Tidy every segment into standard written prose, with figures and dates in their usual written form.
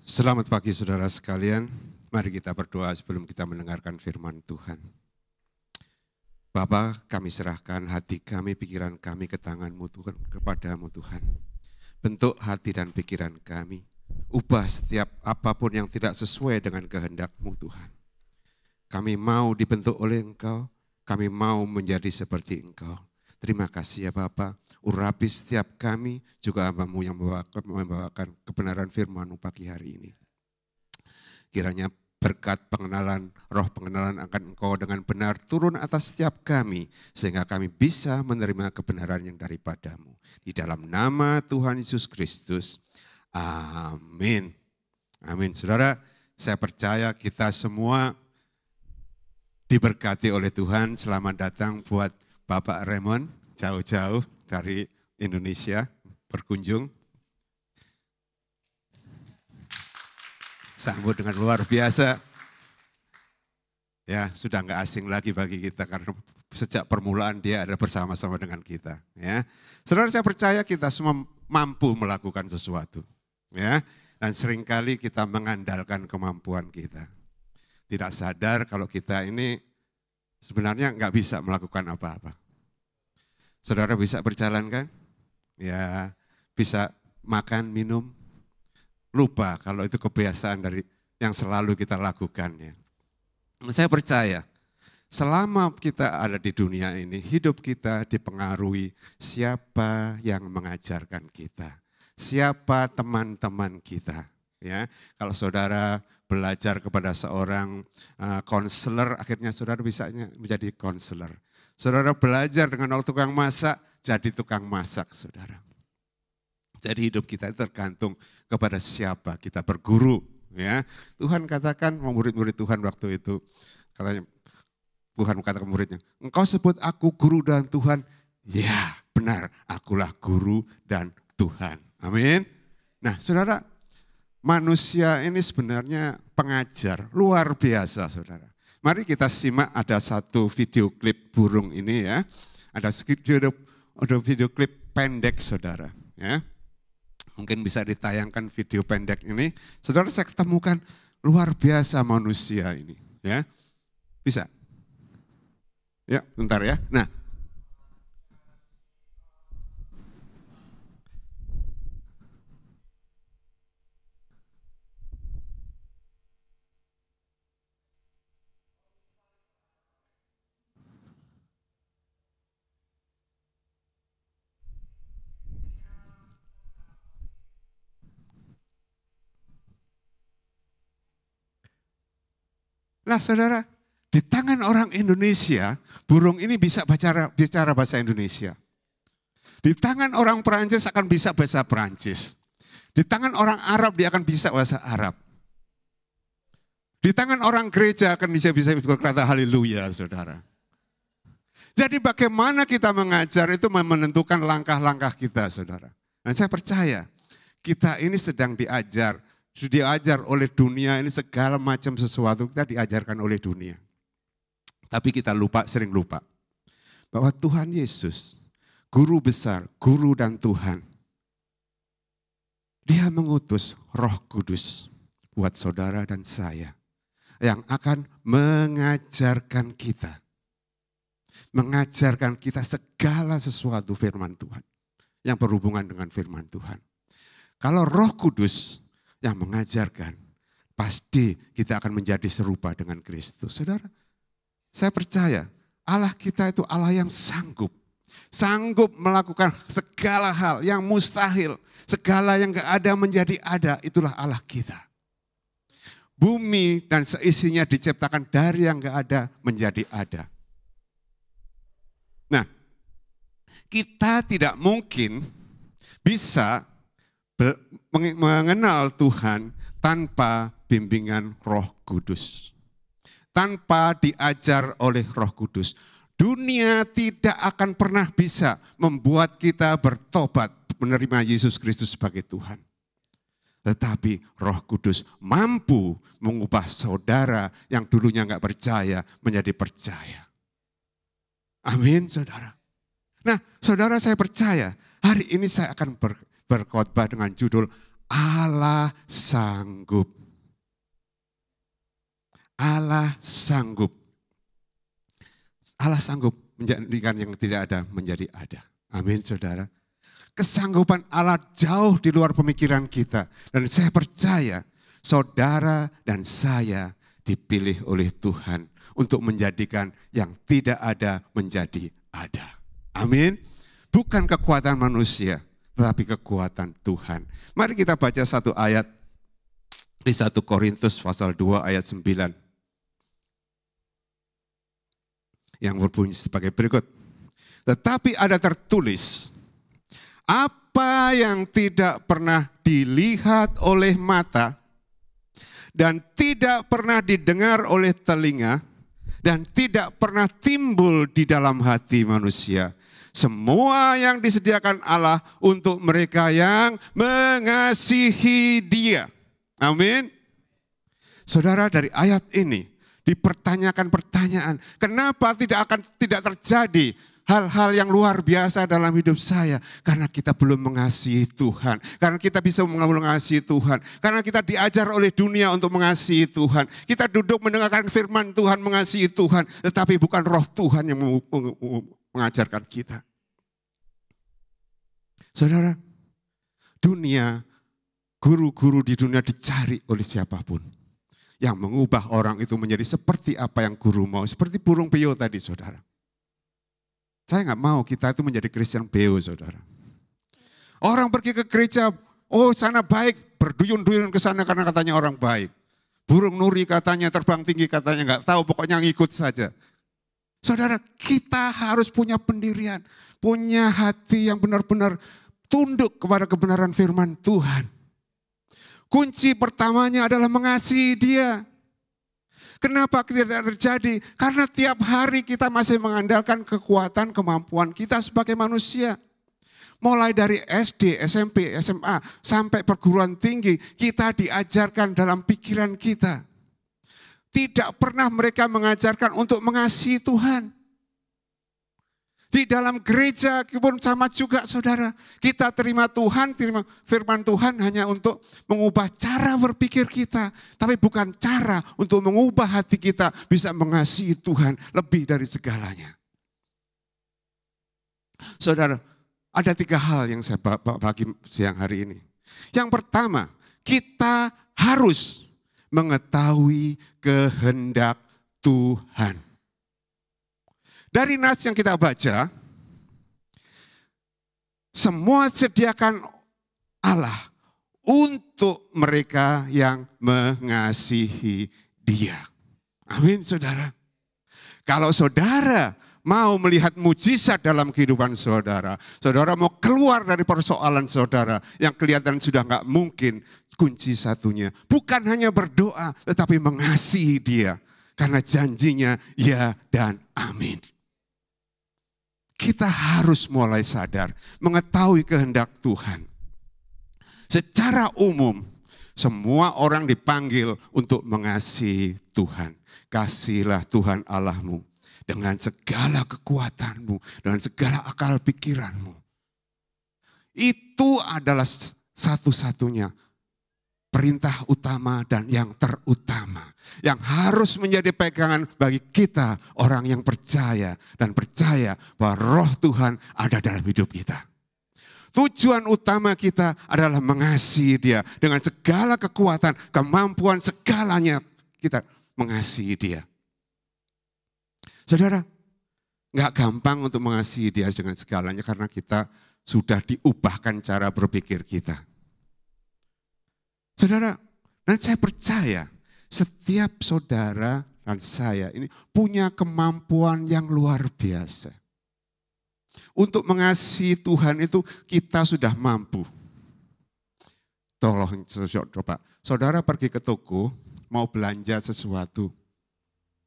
Selamat pagi saudara sekalian, mari kita berdoa sebelum kita mendengarkan firman Tuhan. Bapa, kami serahkan hati kami, pikiran kami ke tangan-Mu Tuhan, kepadamu Tuhan. Bentuk hati dan pikiran kami, ubah setiap apapun yang tidak sesuai dengan kehendak-Mu Tuhan. Kami mau dibentuk oleh Engkau, kami mau menjadi seperti Engkau. Terima kasih ya Bapa, urapi setiap kami, juga hamba-Mu yang membawakan kebenaran firman-Mu pagi hari ini. Kiranya berkat pengenalan, roh pengenalan akan Engkau dengan benar turun atas setiap kami, sehingga kami bisa menerima kebenaran yang daripada-Mu. Di dalam nama Tuhan Yesus Kristus, amin. Amin. Saudara, saya percaya kita semua diberkati oleh Tuhan. Selamat datang buat Bapak Raymond, jauh-jauh dari Indonesia berkunjung. Sambut dengan luar biasa. Ya, sudah nggak asing lagi bagi kita karena sejak permulaan dia ada bersama-sama dengan kita. Ya, saudara, saya percaya kita semua mampu melakukan sesuatu. Ya, dan seringkali kita mengandalkan kemampuan kita. Tidak sadar kalau kita ini sebenarnya nggak bisa melakukan apa-apa. Saudara bisa berjalan kan? Ya, bisa makan, minum. Lupa kalau itu kebiasaan dari yang selalu kita lakukan. Ya. Saya percaya, selama kita ada di dunia ini, hidup kita dipengaruhi siapa yang mengajarkan kita. Siapa teman-teman kita. Ya, kalau saudara belajar kepada seorang konselor, akhirnya saudara bisa menjadi konselor. Saudara belajar dengan tukang masak, jadi tukang masak saudara. Jadi hidup kita tergantung kepada siapa kita berguru. Ya, Tuhan katakan, murid-murid Tuhan waktu itu, katanya Tuhan katakan muridnya, engkau sebut aku guru dan Tuhan. Ya benar, akulah guru dan Tuhan. Amin. Nah saudara, manusia ini sebenarnya pengajar, luar biasa saudara. Mari kita simak, ada satu video klip burung ini ya. Ada video klip pendek saudara. Ya. Mungkin bisa ditayangkan video pendek ini. Saudara, saya ketemukan luar biasa manusia ini. Ya, bisa? Ya, bentar ya. Nah, saudara, di tangan orang Indonesia, burung ini bisa bicara bahasa Indonesia. Di tangan orang Perancis akan bisa bahasa Perancis. Di tangan orang Arab dia akan bisa bahasa Arab. Di tangan orang gereja akan bisa berkata haleluya, saudara. Jadi bagaimana kita mengajar itu menentukan langkah-langkah kita, saudara. Dan saya percaya kita ini sedang diajar oleh dunia ini, segala macam sesuatu kita diajarkan oleh dunia. Tapi kita sering lupa bahwa Tuhan Yesus, guru besar, guru dan Tuhan, dia mengutus Roh Kudus buat saudara dan saya yang akan mengajarkan kita. Mengajarkan kita segala sesuatu firman Tuhan yang berhubungan dengan firman Tuhan. Kalau Roh Kudus yang mengajarkan, pasti kita akan menjadi serupa dengan Kristus. Saudara, saya percaya Allah kita itu Allah yang sanggup melakukan segala hal yang mustahil, segala yang gak ada menjadi ada, itulah Allah kita. Bumi dan seisinya diciptakan dari yang gak ada menjadi ada. Nah, kita tidak mungkin bisa mengenal Tuhan tanpa bimbingan Roh Kudus. Tanpa diajar oleh Roh Kudus. Dunia tidak akan pernah bisa membuat kita bertobat menerima Yesus Kristus sebagai Tuhan. Tetapi Roh Kudus mampu mengubah saudara yang dulunya enggak percaya menjadi percaya. Amin, saudara. Nah, saudara, saya percaya hari ini saya akan berkhotbah dengan judul Allah sanggup. Allah sanggup. Allah sanggup menjadikan yang tidak ada menjadi ada. Amin, saudara. Kesanggupan Allah jauh di luar pemikiran kita. Dan saya percaya saudara dan saya dipilih oleh Tuhan untuk menjadikan yang tidak ada menjadi ada. Amin. Bukan kekuatan manusia, tetapi kekuatan Tuhan. Mari kita baca satu ayat di 1 Korintus pasal 2 ayat 9. Yang berbunyi sebagai berikut. Tetapi ada tertulis, apa yang tidak pernah dilihat oleh mata dan tidak pernah didengar oleh telinga dan tidak pernah timbul di dalam hati manusia. Semua yang disediakan Allah untuk mereka yang mengasihi Dia. Amin. Saudara, dari ayat ini dipertanyakan pertanyaan, kenapa tidak terjadi hal-hal yang luar biasa dalam hidup saya? Karena kita belum mengasihi Tuhan. Karena kita bisa mengasihi Tuhan. Karena kita diajar oleh dunia untuk mengasihi Tuhan. Kita duduk mendengarkan firman Tuhan, mengasihi Tuhan. Tetapi bukan roh Tuhan yang mengajarkan kita. Saudara, dunia, guru-guru di dunia dicari oleh siapapun. Yang mengubah orang itu menjadi seperti apa yang guru mau. Seperti burung beo tadi, saudara. Saya nggak mau kita itu menjadi Kristen beo, saudara. Orang pergi ke gereja, oh sana baik, berduyun-duyun ke sana karena katanya orang baik. Burung nuri katanya, terbang tinggi katanya, nggak tahu, pokoknya ngikut saja. Saudara, kita harus punya pendirian, punya hati yang benar-benar tunduk kepada kebenaran firman Tuhan. Kunci pertamanya adalah mengasihi Dia. Kenapa tidak terjadi? Karena tiap hari kita masih mengandalkan kekuatan, kemampuan kita sebagai manusia. Mulai dari SD, SMP, SMA, sampai perguruan tinggi, kita diajarkan dalam pikiran kita. Tidak pernah mereka mengajarkan untuk mengasihi Tuhan. Di dalam gereja pun sama juga, saudara. Kita terima Tuhan, terima firman Tuhan hanya untuk mengubah cara berpikir kita. Tapi bukan cara untuk mengubah hati kita bisa mengasihi Tuhan lebih dari segalanya. Saudara, ada 3 hal yang saya bagi siang hari ini. Yang pertama, kita harus mengetahui kehendak Tuhan. Dari nas yang kita baca, semua sediakan Allah untuk mereka yang mengasihi Dia. Amin, saudara. Kalau saudara mau melihat mujizat dalam kehidupan saudara, saudara mau keluar dari persoalan saudara yang kelihatan sudah nggak mungkin, kunci satunya bukan hanya berdoa, tetapi mengasihi Dia. Karena janjinya ya dan amin. Kita harus mulai sadar, mengetahui kehendak Tuhan. Secara umum, semua orang dipanggil untuk mengasihi Tuhan. Kasihilah Tuhan Allahmu dengan segala kekuatanmu, dengan segala akal pikiranmu. Itu adalah satu-satunya perintah utama dan yang terutama. Yang harus menjadi pegangan bagi kita orang yang percaya. Dan percaya bahwa roh Tuhan ada dalam hidup kita. Tujuan utama kita adalah mengasihi Dia. Dengan segala kekuatan, kemampuan, segalanya kita mengasihi Dia. Saudara, gak gampang untuk mengasihi Dia dengan segalanya karena kita sudah diubahkan cara berpikir kita. Saudara, dan saya percaya setiap saudara dan saya ini punya kemampuan yang luar biasa. Untuk mengasihi Tuhan itu kita sudah mampu. Tolong coba, saudara pergi ke toko mau belanja sesuatu.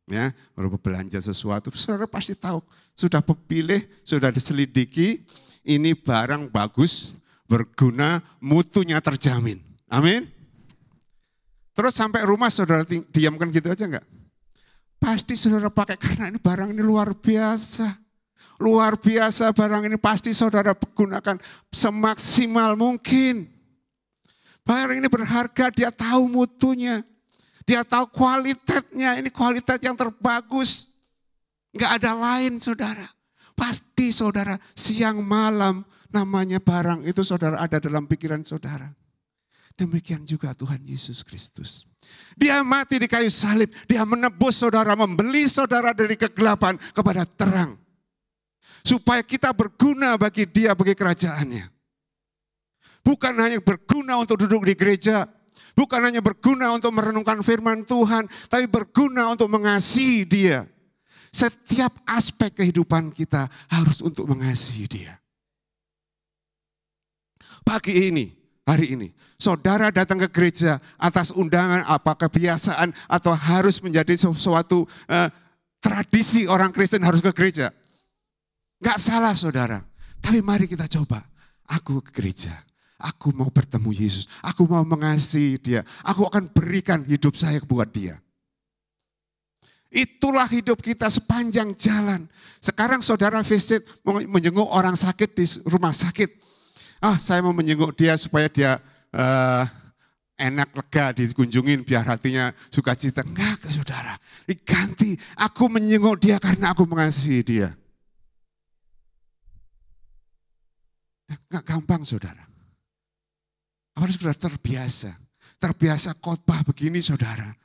Ya, mau belanja sesuatu, saudara pasti tahu, sudah pilih, sudah diselidiki, ini barang bagus, berguna, mutunya terjamin. Amin. Terus sampai rumah saudara diamkan gitu aja enggak? Pasti saudara pakai karena ini barang ini luar biasa. Luar biasa barang ini pasti saudara gunakan semaksimal mungkin. Barang ini berharga, dia tahu mutunya. Dia tahu kualitasnya, ini kualitas yang terbagus. Enggak ada lain saudara. Pasti saudara siang malam namanya barang itu saudara ada dalam pikiran saudara. Demikian juga Tuhan Yesus Kristus. Dia mati di kayu salib, dia menebus saudara, membeli saudara dari kegelapan kepada terang. Supaya kita berguna bagi dia, bagi kerajaannya. Bukan hanya berguna untuk duduk di gereja, bukan hanya berguna untuk merenungkan firman Tuhan, tapi berguna untuk mengasihi dia. Setiap aspek kehidupan kita harus untuk mengasihi dia. Pagi ini, hari ini, saudara datang ke gereja atas undangan, apa kebiasaan, atau harus menjadi sesuatu tradisi orang Kristen harus ke gereja. Gak salah saudara, tapi mari kita coba. Aku ke gereja, aku mau bertemu Yesus, aku mau mengasihi dia, aku akan berikan hidup saya buat dia. Itulah hidup kita sepanjang jalan. Sekarang saudara visit, menjenguk orang sakit di rumah sakit. Saya mau menjenguk dia supaya dia enak, lega dikunjungin biar hatinya sukacita. Enggak saudara, diganti. Aku menjenguk dia karena aku mengasihi dia. Enggak gampang saudara. Harus sudah terbiasa. Terbiasa khotbah begini saudara.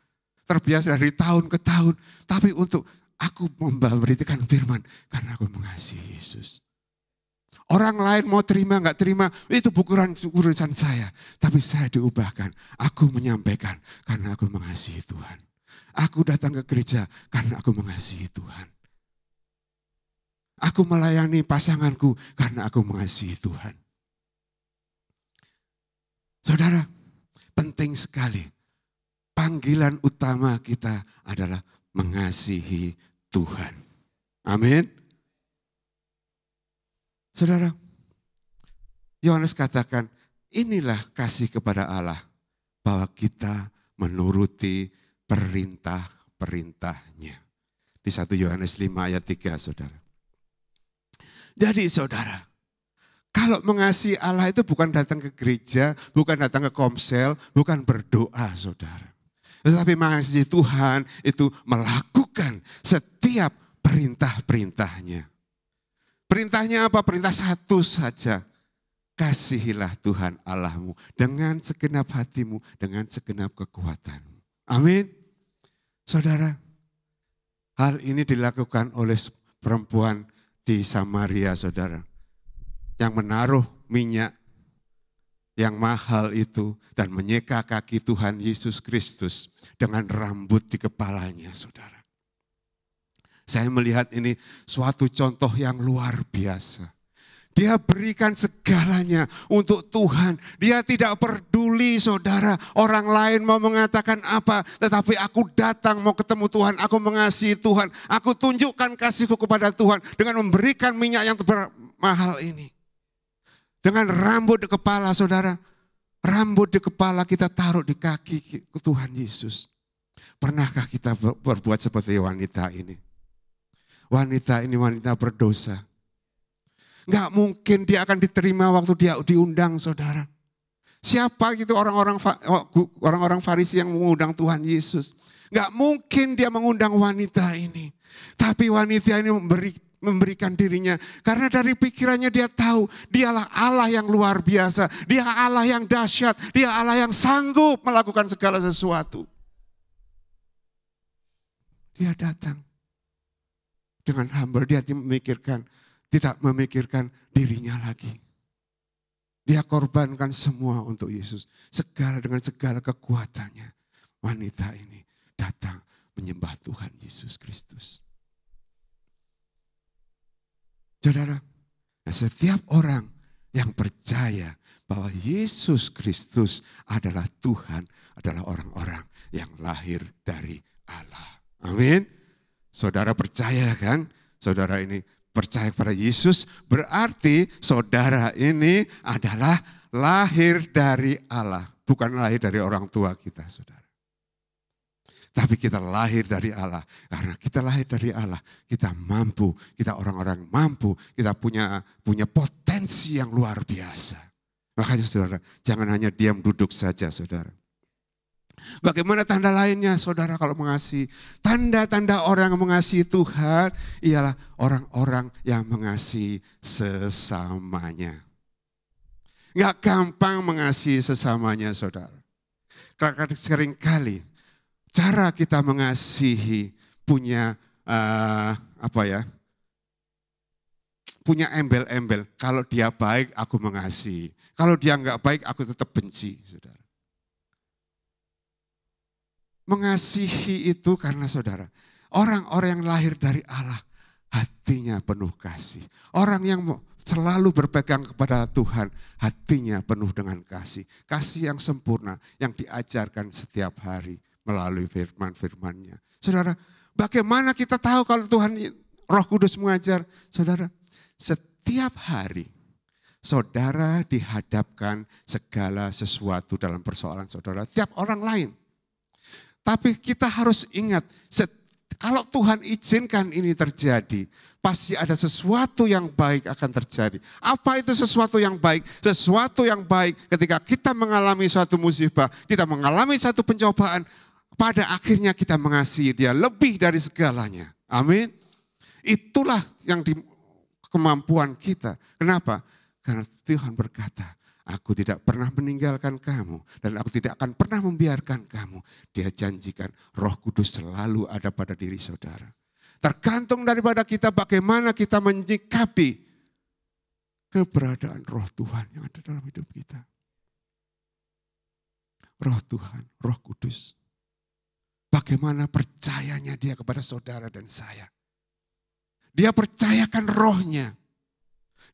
Terbiasa dari tahun ke tahun. Tapi untuk aku memberikan firman karena aku mengasihi Yesus. Orang lain mau terima nggak terima itu bukan urusan saya. Tapi saya diubahkan. Aku menyampaikan karena aku mengasihi Tuhan. Aku datang ke gereja karena aku mengasihi Tuhan. Aku melayani pasanganku karena aku mengasihi Tuhan. Saudara, penting sekali. Panggilan utama kita adalah mengasihi Tuhan. Amin. Saudara, Yohanes katakan, inilah kasih kepada Allah, bahwa kita menuruti perintah-perintahnya. Di 1 Yohanes 5 ayat 3, saudara. Jadi saudara, kalau mengasihi Allah itu bukan datang ke gereja, bukan datang ke komsel, bukan berdoa saudara. Tetapi mengasihi Tuhan itu melakukan setiap perintah-perintahnya. Perintahnya apa? Perintah satu saja. Kasihilah Tuhan Allahmu dengan segenap hatimu, dengan segenap kekuatanmu. Amin. Saudara, hal ini dilakukan oleh perempuan di Samaria, saudara. Yang menaruh minyak yang mahal itu dan menyeka kaki Tuhan Yesus Kristus dengan rambut di kepalanya, saudara. Saya melihat ini suatu contoh yang luar biasa. Dia berikan segalanya untuk Tuhan. Dia tidak peduli saudara, orang lain mau mengatakan apa. Tetapi aku datang mau ketemu Tuhan, aku mengasihi Tuhan. Aku tunjukkan kasihku kepada Tuhan dengan memberikan minyak yang mahal ini. Dengan rambut di kepala saudara. Rambut di kepala kita taruh di kaki Tuhan Yesus. Pernahkah kita berbuat seperti wanita ini? Wanita ini wanita berdosa. Enggak mungkin dia akan diterima waktu dia diundang saudara. Siapa gitu orang-orang Farisi yang mengundang Tuhan Yesus. Enggak mungkin dia mengundang wanita ini. Tapi wanita ini memberikan dirinya. Karena dari pikirannya dia tahu dialah Allah yang luar biasa. Dia Allah yang dahsyat. Dia Allah yang sanggup melakukan segala sesuatu. Dia datang dengan humble. Dia tidak memikirkan dirinya lagi. Dia korbankan semua untuk Yesus. Dengan segala kekuatannya. Wanita ini datang menyembah Tuhan Yesus Kristus. Saudara, setiap orang yang percaya bahwa Yesus Kristus adalah Tuhan, adalah orang-orang yang lahir dari Allah. Amin. Saudara percaya kan? Saudara ini percaya kepada Yesus, berarti saudara ini adalah lahir dari Allah. Bukan lahir dari orang tua kita, saudara. Tapi kita lahir dari Allah. Karena kita lahir dari Allah, kita mampu, kita orang-orang mampu, kita punya potensi yang luar biasa. Makanya saudara, jangan hanya diam duduk saja saudara. Bagaimana tanda lainnya saudara kalau mengasihi? Tanda-tanda orang yang mengasihi Tuhan ialah orang-orang yang mengasihi sesamanya. Gak gampang mengasihi sesamanya saudara. Karena seringkali cara kita mengasihi punya punya embel-embel. Kalau dia baik aku mengasihi. Kalau dia gak baik aku tetap benci saudara. Mengasihi itu karena saudara, orang-orang yang lahir dari Allah hatinya penuh kasih. Orang yang selalu berpegang kepada Tuhan hatinya penuh dengan kasih. Kasih yang sempurna yang diajarkan setiap hari melalui firman-firmannya. Saudara, bagaimana kita tahu kalau Tuhan Roh Kudus mengajar? Saudara, setiap hari saudara dihadapkan segala sesuatu dalam persoalan saudara. Tiap orang lain. Tapi kita harus ingat, kalau Tuhan izinkan ini terjadi, pasti ada sesuatu yang baik akan terjadi. Apa itu sesuatu yang baik? Sesuatu yang baik ketika kita mengalami suatu musibah, kita mengalami satu pencobaan, pada akhirnya kita mengasihi dia lebih dari segalanya. Amin. Itulah yang kemampuan kita. Kenapa? Karena Tuhan berkata, aku tidak pernah meninggalkan kamu dan aku tidak akan pernah membiarkan kamu. Dia janjikan Roh Kudus selalu ada pada diri saudara. Tergantung daripada kita bagaimana kita menyikapi keberadaan Roh Tuhan yang ada dalam hidup kita. Roh Tuhan, Roh Kudus. Bagaimana percayanya dia kepada saudara dan saya. Dia percayakan rohnya.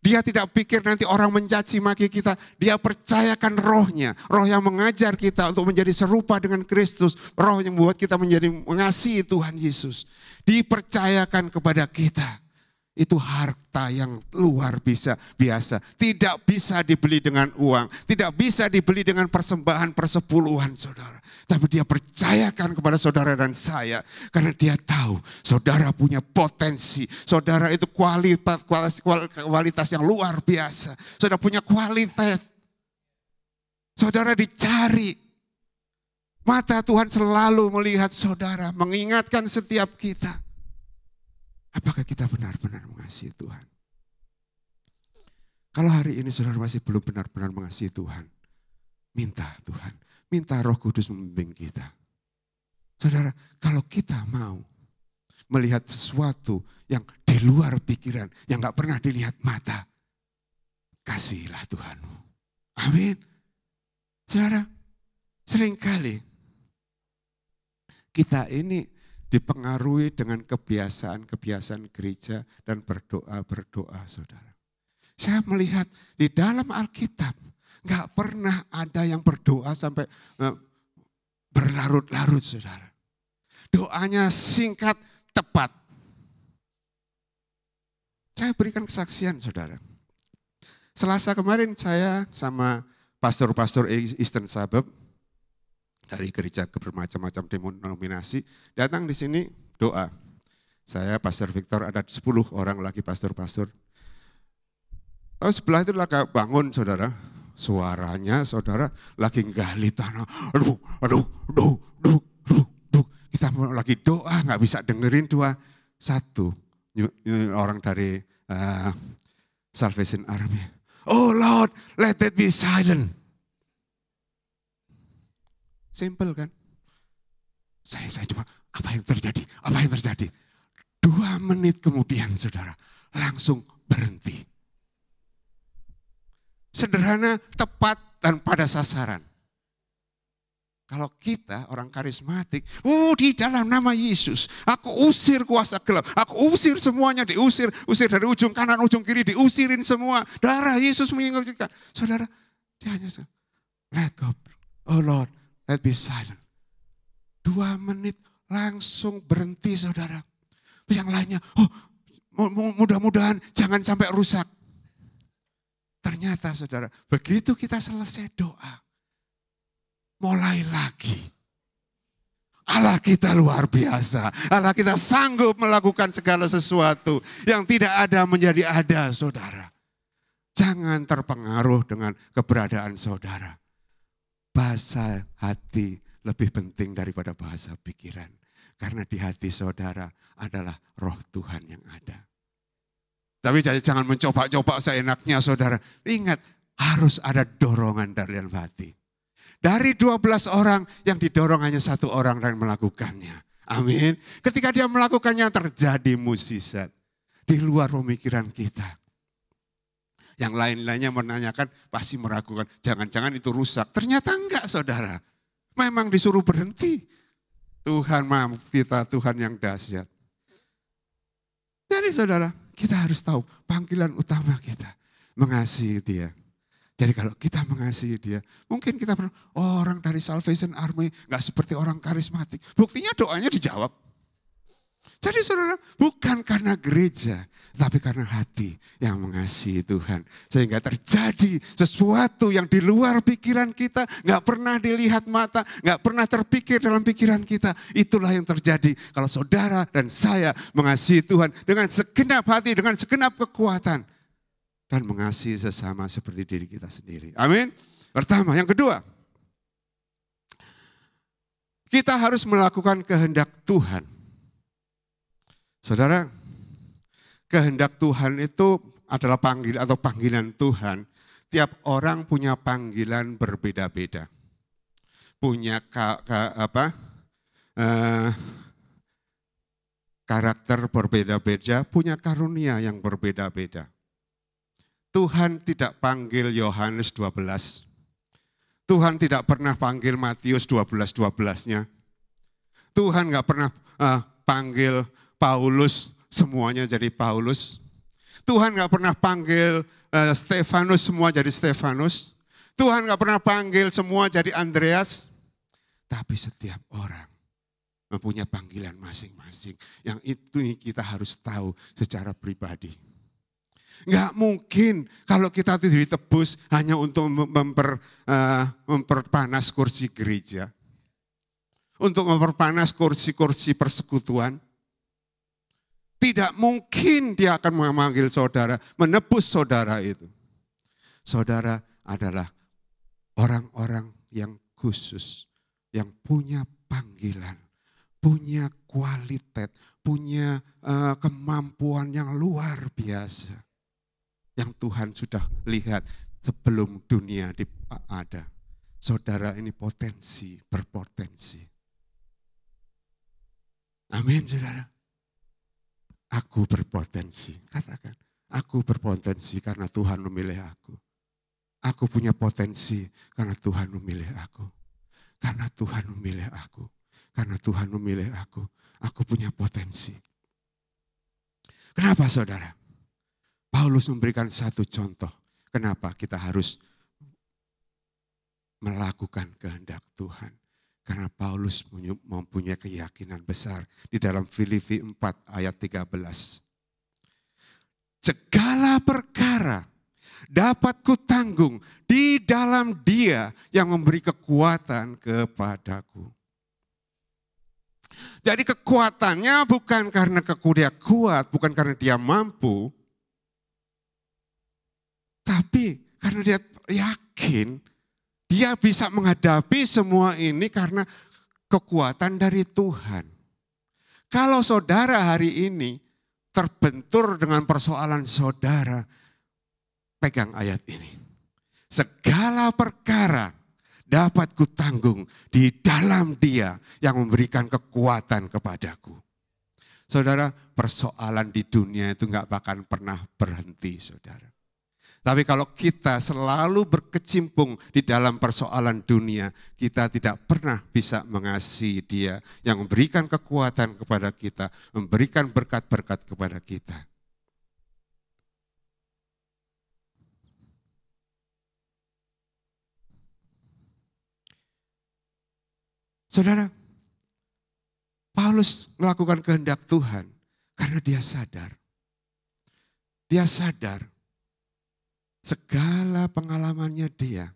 Dia tidak pikir nanti orang mencaci maki kita. Dia percayakan rohnya. Roh yang mengajar kita untuk menjadi serupa dengan Kristus. Roh yang membuat kita menjadi mengasihi Tuhan Yesus. Dipercayakan kepada kita. Itu harta yang luar biasa. Tidak bisa dibeli dengan uang. Tidak bisa dibeli dengan persembahan persepuluhan saudara. Tapi dia percayakan kepada saudara dan saya. Karena dia tahu saudara punya potensi. Saudara itu kualitas yang luar biasa. Saudara punya kualitas. Saudara dicari. Mata Tuhan selalu melihat saudara. Mengingatkan setiap kita. Apakah kita benar-benar mengasihi Tuhan? Kalau hari ini saudara masih belum benar-benar mengasihi Tuhan, minta Tuhan, minta Roh Kudus membimbing kita. Saudara, kalau kita mau melihat sesuatu yang di luar pikiran, yang gak pernah dilihat mata, kasihilah Tuhanmu. Amin. Saudara, seringkali kita ini dipengaruhi dengan kebiasaan-kebiasaan gereja dan berdoa saudara. Saya melihat di dalam Alkitab gak pernah ada yang berdoa sampai berlarut-larut saudara. Doanya singkat, tepat. Saya berikan kesaksian saudara. Selasa kemarin saya sama pastor-pastor Eastern Suburb dari gereja bermacam-macam denominasi, datang di sini doa. Saya, Pastor Victor, ada 10 orang lagi pastor-pastor. Lalu sebelah itu lagi bangun saudara, suaranya saudara lagi gali tanah. Aduh. Kita lagi doa, gak bisa dengerin doa. Satu, orang dari Salvation Army. Oh Lord, let it be silent. Simple kan? Saya cuma, apa yang terjadi? 2 menit kemudian saudara, langsung berhenti. Sederhana, tepat, dan pada sasaran. Kalau kita orang karismatik, di dalam nama Yesus, aku usir kuasa gelap, aku usir semuanya, usir dari ujung kanan, ujung kiri, diusirin semua. Darah Yesus mengingatkan. Saudara, dia hanya let go, oh Lord. Let be silent. 2 menit langsung berhenti saudara. Yang lainnya, mudah-mudahan jangan sampai rusak. Ternyata saudara, begitu kita selesai doa, mulai lagi. Allah kita luar biasa. Allah kita sanggup melakukan segala sesuatu yang tidak ada menjadi ada saudara. Jangan terpengaruh dengan keberadaan saudara. Bahasa hati lebih penting daripada bahasa pikiran. Karena di hati saudara adalah roh Tuhan yang ada. Tapi jangan mencoba-coba seenaknya saudara. Ingat, harus ada dorongan dari dalam hati. Dari 12 orang yang didorong hanya satu orang dan melakukannya. Amin. Ketika dia melakukannya terjadi mukjizat. Di luar pemikiran kita. Yang lain-lainnya menanyakan pasti meragukan. Jangan-jangan itu rusak. Ternyata enggak saudara. Memang disuruh berhenti. Tuhan maaf kita, Tuhan yang dahsyat. Jadi saudara, kita harus tahu panggilan utama kita. Mengasihi dia. Jadi kalau kita mengasihi dia, mungkin kita orang dari Salvation Army gak seperti orang karismatik. Buktinya doanya dijawab. Jadi saudara, bukan karena gereja, tapi karena hati yang mengasihi Tuhan. Sehingga terjadi sesuatu yang di luar pikiran kita, gak pernah dilihat mata, gak pernah terpikir dalam pikiran kita. Itulah yang terjadi kalau saudara dan saya mengasihi Tuhan dengan segenap hati, dengan segenap kekuatan. Dan mengasihi sesama seperti diri kita sendiri. Amin. Pertama, yang kedua. Kita harus melakukan kehendak Tuhan. Saudara, kehendak Tuhan itu adalah panggilan Tuhan. Tiap orang punya panggilan berbeda-beda. Punya karakter berbeda-beda, punya karunia yang berbeda-beda. Tuhan tidak panggil Yohanes 12. Tuhan tidak pernah panggil Matius 12-12-nya. Tuhan gak pernah panggil Paulus, semuanya jadi Paulus. Tuhan gak pernah panggil Stefanus, semua jadi Stefanus. Tuhan gak pernah panggil semua jadi Andreas. Tapi setiap orang mempunyai panggilan masing-masing. Yang itu kita harus tahu secara pribadi. Gak mungkin kalau kita ditebus hanya untuk memperpanas kursi gereja. Untuk memperpanas kursi-kursi persekutuan. Tidak mungkin dia akan memanggil saudara, menebus saudara itu. Saudara adalah orang-orang yang khusus, yang punya panggilan, punya kualitas, punya kemampuan yang luar biasa. Yang Tuhan sudah lihat sebelum dunia ada. Saudara ini berpotensi. Amin saudara. Aku berpotensi, katakan. Aku berpotensi karena Tuhan memilih aku. Aku punya potensi karena Tuhan memilih aku. Karena Tuhan memilih aku. Karena Tuhan memilih aku. Aku punya potensi. Kenapa saudara? Paulus memberikan satu contoh. Kenapa kita harus melakukan kehendak Tuhan. Karena Paulus mempunyai keyakinan besar di dalam Filipi 4 ayat 13. Segala perkara dapat kutanggung di dalam Dia yang memberi kekuatan kepadaku. Jadi kekuatannya bukan karena dia kuat, bukan karena dia mampu. Tapi karena dia yakin dia bisa menghadapi semua ini karena kekuatan dari Tuhan. Kalau saudara hari ini terbentur dengan persoalan saudara, pegang ayat ini. Segala perkara dapat kutanggung di dalam Dia yang memberikan kekuatan kepadaku. Saudara, persoalan di dunia itu enggak bakal pernah berhenti, saudara. Tapi kalau kita selalu berkecimpung di dalam persoalan dunia, kita tidak pernah bisa mengasihi Dia yang memberikan kekuatan kepada kita, memberikan berkat-berkat kepada kita. Saudara, Paulus melakukan kehendak Tuhan karena dia sadar. Dia sadar. Segala pengalamannya dia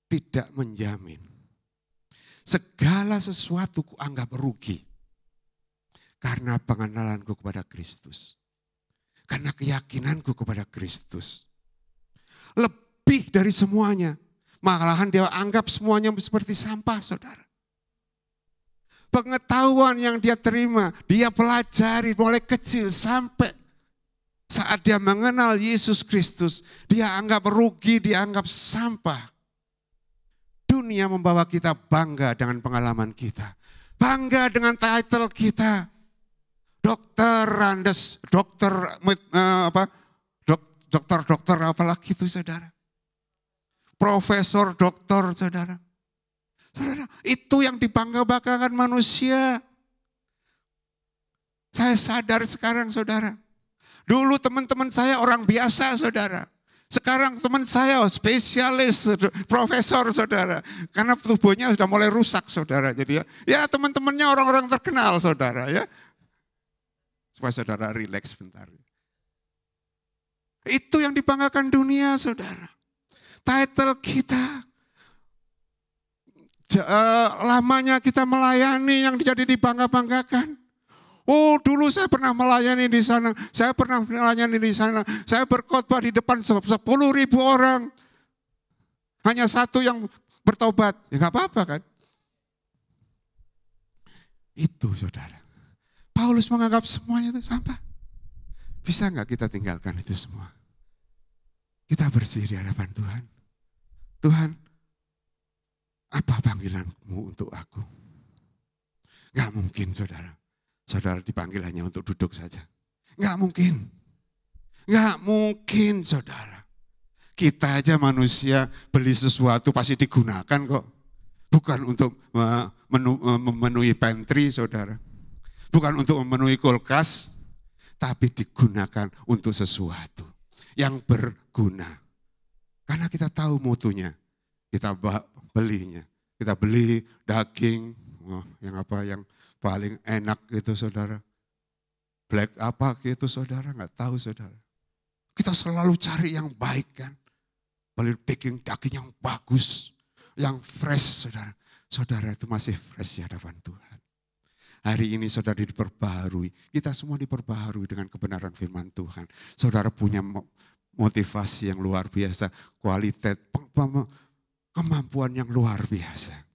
tidak menjamin. Segala sesuatu kuanggap rugi. Karena pengenalanku kepada Kristus. Karena keyakinanku kepada Kristus. lebih dari semuanya. Malahan dia anggap semuanya seperti sampah, saudara. Pengetahuan yang dia terima, dia pelajari mulai kecil sampai saat dia mengenal Yesus Kristus, dia anggap rugi, dia anggap sampah. Dunia membawa kita bangga dengan pengalaman kita. Bangga dengan title kita. Dokter Randes, dokter apalagi itu saudara. Profesor, dokter saudara. Saudara, itu yang dibangga-banggakan manusia. Saya sadar sekarang saudara. Dulu teman-teman saya orang biasa saudara. Sekarang teman saya spesialis, profesor saudara. Karena tubuhnya sudah mulai rusak saudara. Jadi ya teman-temannya orang-orang terkenal saudara ya. Supaya saudara rileks sebentar. Itu yang dibanggakan dunia saudara. Title kita. Lamanya kita melayani yang jadi dibangga-banggakan. Oh dulu saya pernah melayani di sana, saya pernah melayani di sana, saya berkhotbah di depan 10.000 orang. Hanya satu yang bertobat, ya gak apa-apa kan. Itu saudara. Paulus menganggap semuanya itu sampah. Bisa gak kita tinggalkan itu semua? Kita bersih di hadapan Tuhan. Tuhan, apa panggilanmu untuk aku? Gak mungkin saudara. Saudara dipanggil hanya untuk duduk saja. Enggak mungkin. Enggak mungkin saudara. Kita aja manusia beli sesuatu pasti digunakan kok. Bukan untuk memenuhi pantry saudara. Bukan untuk memenuhi kulkas. Tapi digunakan untuk sesuatu yang berguna. Karena kita tahu mutunya. Kita belinya. Kita beli daging. Yang paling enak gitu saudara. Black apa gitu saudara, nggak tahu saudara. Kita selalu cari yang baik kan. Beli daging yang bagus, yang fresh saudara. Saudara itu masih fresh di hadapan Tuhan. Hari ini saudara diperbaharui, kita semua diperbaharui dengan kebenaran firman Tuhan. Saudara punya motivasi yang luar biasa, kualitas, kemampuan yang luar biasa.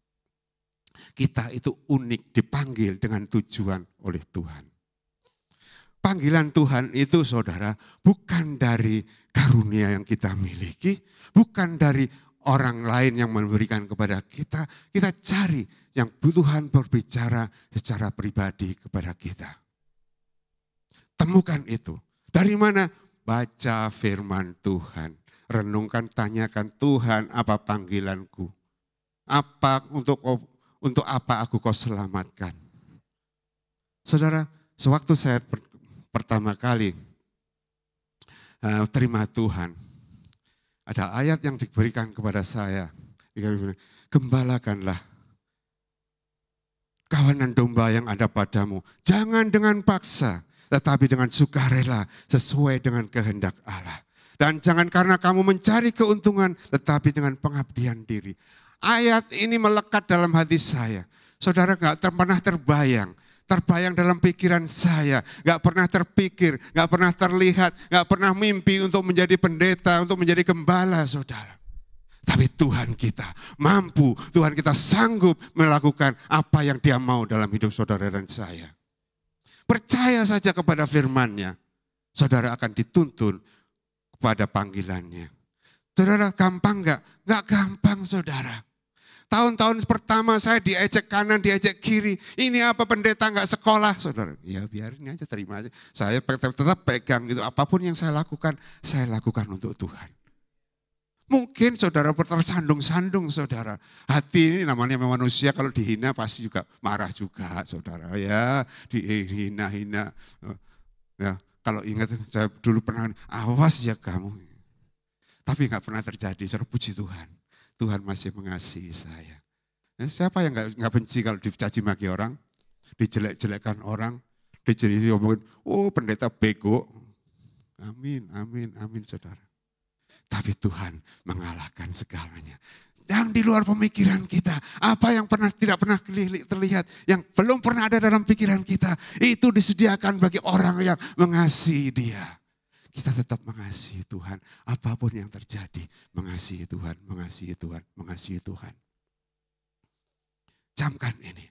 Kita itu unik, dipanggil dengan tujuan oleh Tuhan. Panggilan Tuhan itu saudara bukan dari karunia yang kita miliki, bukan dari orang lain yang memberikan kepada kita. Kita cari yang Tuhan berbicara secara pribadi kepada kita. Temukan itu. Dari mana? Baca firman Tuhan. Renungkan, tanyakan Tuhan apa panggilanku? Apa untuk apa aku kau selamatkan? Saudara, sewaktu saya pertama kali terima Tuhan, ada ayat yang diberikan kepada saya. Gembalakanlah kawanan domba yang ada padamu. Jangan dengan paksa, tetapi dengan sukarela sesuai dengan kehendak Allah. Dan jangan karena kamu mencari keuntungan, tetapi dengan pengabdian diri. Ayat ini melekat dalam hati saya. Saudara gak pernah terbayang dalam pikiran saya. Gak pernah terpikir, gak pernah terlihat, gak pernah mimpi untuk menjadi pendeta, untuk menjadi gembala saudara. Tapi Tuhan kita mampu, Tuhan kita sanggup melakukan apa yang Dia mau dalam hidup saudara dan saya. Percaya saja kepada firman-Nya, saudara akan dituntun kepada panggilannya. Saudara gampang gak? Gak gampang saudara. Tahun-tahun pertama saya diejek kanan, diejek kiri. Ini apa pendeta nggak sekolah, saudara? Ya biarin aja, terima aja. Saya tetap pegang gitu. Apapun yang saya lakukan untuk Tuhan. Mungkin saudara tersandung-sandung saudara. Hati ini namanya manusia, kalau dihina pasti juga marah juga saudara. Ya dihina-hina. Ya, kalau ingat saya dulu pernah, awas ya kamu. Tapi nggak pernah terjadi, saudara, puji Tuhan. Tuhan masih mengasihi saya. Siapa yang nggak benci kalau dicaci maki orang, dijelek-jelekkan orang, diomongin, oh pendeta bego. Amin, amin, amin saudara. Tapi Tuhan mengalahkan segalanya. Yang di luar pemikiran kita, apa yang tidak pernah terlihat, yang belum pernah ada dalam pikiran kita, itu disediakan bagi orang yang mengasihi Dia. kita tetap mengasihi Tuhan. Apapun yang terjadi, mengasihi Tuhan, mengasihi Tuhan, mengasihi Tuhan. Camkan ini.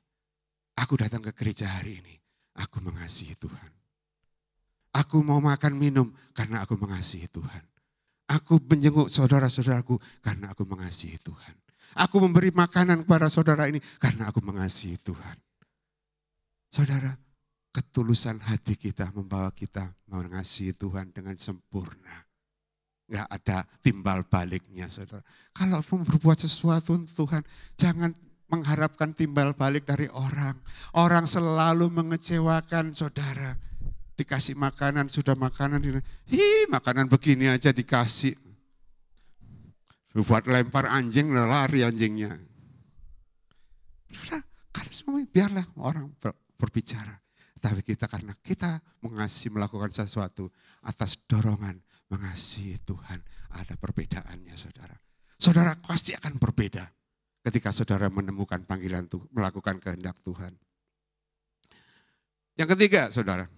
Aku datang ke gereja hari ini, aku mengasihi Tuhan. Aku mau makan minum karena aku mengasihi Tuhan. Aku menjenguk saudara-saudaraku karena aku mengasihi Tuhan. Aku memberi makanan kepada saudara ini karena aku mengasihi Tuhan. Saudara, ketulusan hati kita membawa kita mengasihi Tuhan dengan sempurna. Enggak ada timbal baliknya, saudara. Kalau berbuat sesuatu untuk Tuhan, jangan mengharapkan timbal balik dari orang. Orang selalu mengecewakan saudara. Dikasih makanan, sudah makanan, makanan begini aja dikasih. Buat lempar anjing, lari anjingnya. Sudah, biarlah orang berbicara. Tapi kita karena kita mengasihi melakukan sesuatu atas dorongan mengasihi Tuhan. Ada perbedaannya saudara. Saudara pasti akan berbeda ketika saudara menemukan panggilan Tuhan, melakukan kehendak Tuhan. Yang ketiga saudara.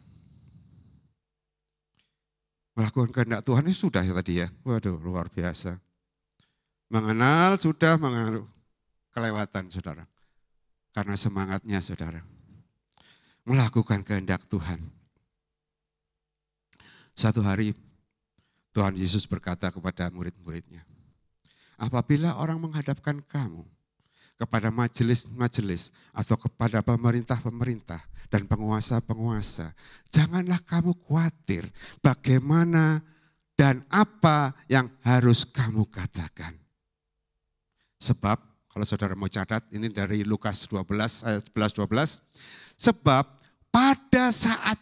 Melakukan kehendak Tuhan ini sudah ya tadi ya. Waduh luar biasa. Mengenal sudah kelewatan saudara. Karena semangatnya saudara. Melakukan kehendak Tuhan. Satu hari Tuhan Yesus berkata kepada murid-muridnya, apabila orang menghadapkan kamu kepada majelis-majelis atau kepada pemerintah-pemerintah dan penguasa-penguasa, janganlah kamu khawatir bagaimana dan apa yang harus kamu katakan. Sebab, kalau saudara mau catat, ini dari Lukas 12 ayat 11-12, sebab pada saat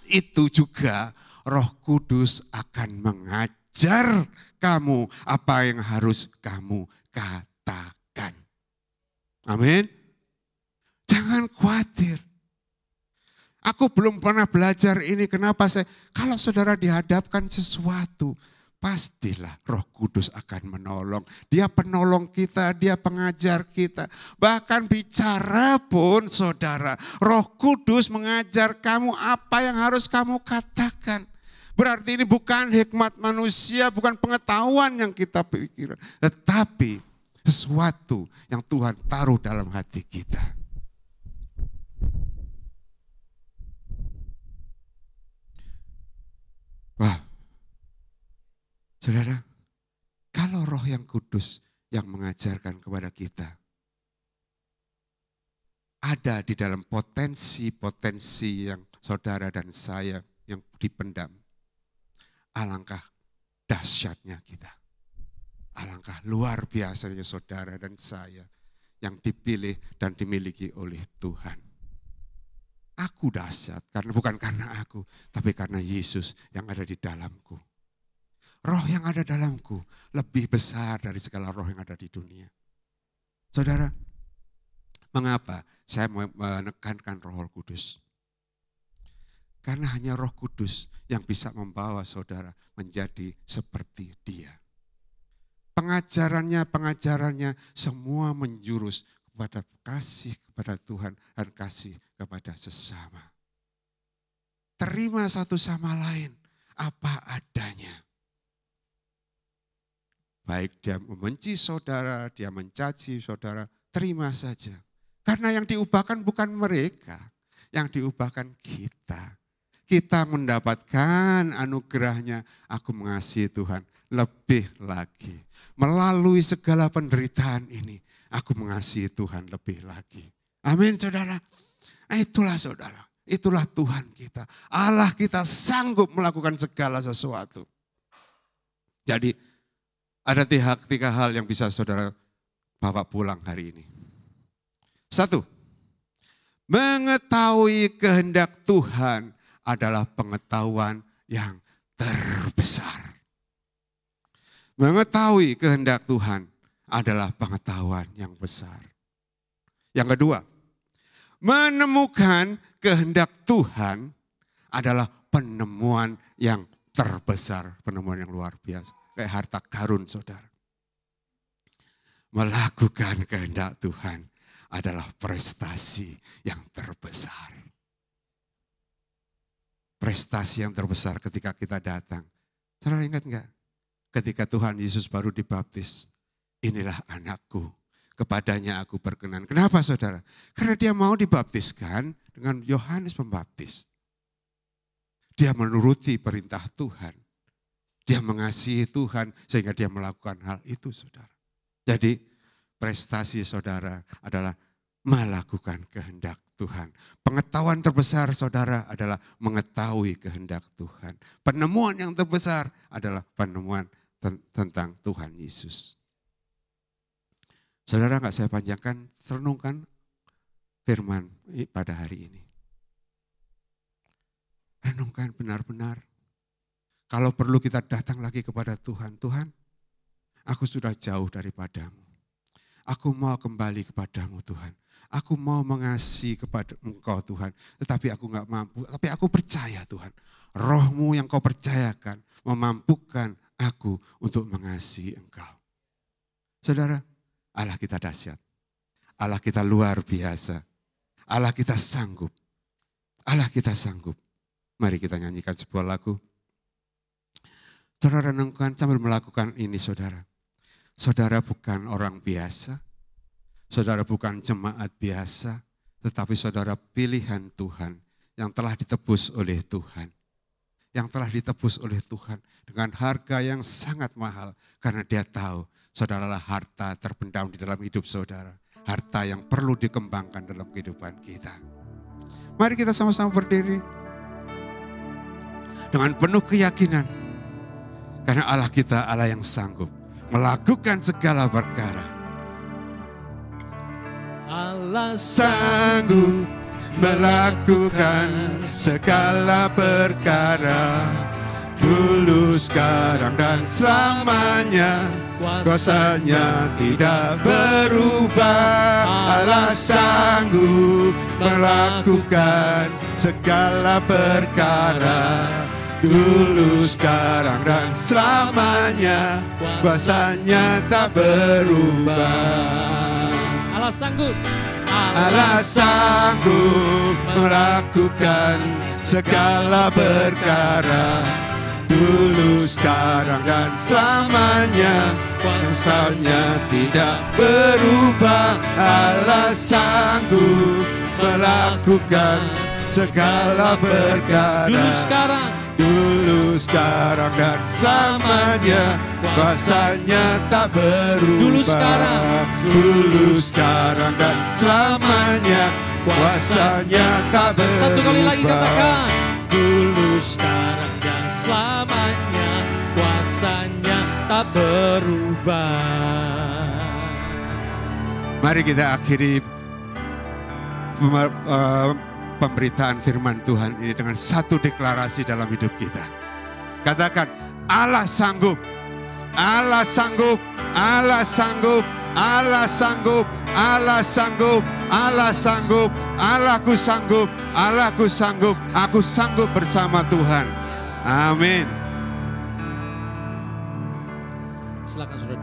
itu juga Roh Kudus akan mengajar kamu apa yang harus kamu katakan. Amin. Jangan khawatir. Aku belum pernah belajar ini, kenapa kalau saudara dihadapkan sesuatu, pastilah Roh Kudus akan menolong. Dia penolong kita, dia pengajar kita. Bahkan bicara pun saudara, Roh Kudus mengajar kamu apa yang harus kamu katakan. Berarti ini bukan hikmat manusia, bukan pengetahuan yang kita pikirkan. Tetapi sesuatu yang Tuhan taruh dalam hati kita. Wah, saudara, kalau Roh yang Kudus yang mengajarkan kepada kita, ada di dalam potensi-potensi yang saudara dan saya yang dipendam, alangkah dahsyatnya kita. Alangkah luar biasanya saudara dan saya yang dipilih dan dimiliki oleh Tuhan. Aku dahsyat, bukan karena aku, tapi karena Yesus yang ada di dalamku. Roh yang ada dalamku lebih besar dari segala roh yang ada di dunia. Saudara, mengapa saya menekankan Roh Kudus? Karena hanya Roh Kudus yang bisa membawa saudara menjadi seperti Dia. Pengajarannya semua menjurus kepada kasih kepada Tuhan dan kasih kepada sesama. Terima satu sama lain apa adanya. Baik dia membenci saudara, dia mencaci saudara, terima saja. Karena yang diubahkan bukan mereka, yang diubahkan kita. Kita mendapatkan anugerahnya, aku mengasihi Tuhan lebih lagi. Melalui segala penderitaan ini, aku mengasihi Tuhan lebih lagi. Amin saudara. Itulah saudara, itulah Tuhan kita. Allah kita sanggup melakukan segala sesuatu. Jadi ada tiga hal yang bisa saudara bawa pulang hari ini. Satu, mengetahui kehendak Tuhan adalah pengetahuan yang terbesar. Mengetahui kehendak Tuhan adalah pengetahuan yang besar. Yang kedua, menemukan kehendak Tuhan adalah penemuan yang terbesar, penemuan yang luar biasa. Kayak harta karun saudara. Melakukan kehendak Tuhan adalah prestasi yang terbesar. prestasi yang terbesar ketika kita datang. Saudara ingat enggak? Ketika Tuhan Yesus baru dibaptis, inilah anakku, kepadanya aku berkenan. Kenapa saudara? Karena dia mau dibaptiskan dengan Yohanes Pembaptis. Dia menuruti perintah Tuhan. Dia mengasihi Tuhan sehingga dia melakukan hal itu saudara. Jadi prestasi saudara adalah melakukan kehendak Tuhan. Pengetahuan terbesar saudara adalah mengetahui kehendak Tuhan. Penemuan yang terbesar adalah penemuan tentang Tuhan Yesus. Saudara, enggak saya panjangkan, renungkan firman pada hari ini. Renungkan benar-benar. Kalau perlu kita datang lagi kepada Tuhan. Tuhan, aku sudah jauh daripadamu. Aku mau kembali kepadamu Tuhan. Aku mau mengasihi kepada Engkau Tuhan. Tetapi aku enggak mampu. Tapi aku percaya Tuhan. Roh-Mu yang Kau percayakan memampukan aku untuk mengasihi Engkau. Saudara, Allah kita dahsyat. Allah kita luar biasa. Allah kita sanggup. Allah kita sanggup. Mari kita nyanyikan sebuah lagu. Saudara renungkan sambil melakukan ini saudara. Saudara bukan orang biasa. Saudara bukan jemaat biasa. Tetapi saudara pilihan Tuhan yang telah ditebus oleh Tuhan. Yang telah ditebus oleh Tuhan dengan harga yang sangat mahal. Karena dia tahu saudaralah harta terpendam di dalam hidup saudara. Harta yang perlu dikembangkan dalam kehidupan kita. Mari kita sama-sama berdiri. Dengan penuh keyakinan. Karena Allah kita Allah yang sanggup melakukan segala perkara. Allah Sanggup melakukan segala perkara. Dulu, sekarang, dan selamanya. Kuasanya tidak berubah. Allah sanggup melakukan segala perkara. Dulu, sekarang, dan selamanya. Kuasanya tak berubah. Allah sanggup. Allah sanggup melakukan segala perkara. Dulu, sekarang, dan selamanya. Kuasanya tidak berubah. Allah sanggup melakukan segala perkara. Dulu, sekarang, dan selamanya. Kuasanya tak berubah. Dulu, sekarang, dan selamanya. Kuasanya tak berubah. Satu kali lagi katakan. Dulu, sekarang, dan selamanya. Kuasanya tak berubah. Mari kita akhiri pemberitaan firman Tuhan ini dengan satu deklarasi dalam hidup kita. Katakan, Allah sanggup, Allah sanggup, Allah sanggup, Allah sanggup, Allah sanggup, Allah sanggup, Allahku sanggup, Allahku sanggup, aku sanggup bersama Tuhan. Amin. Silakan saudara.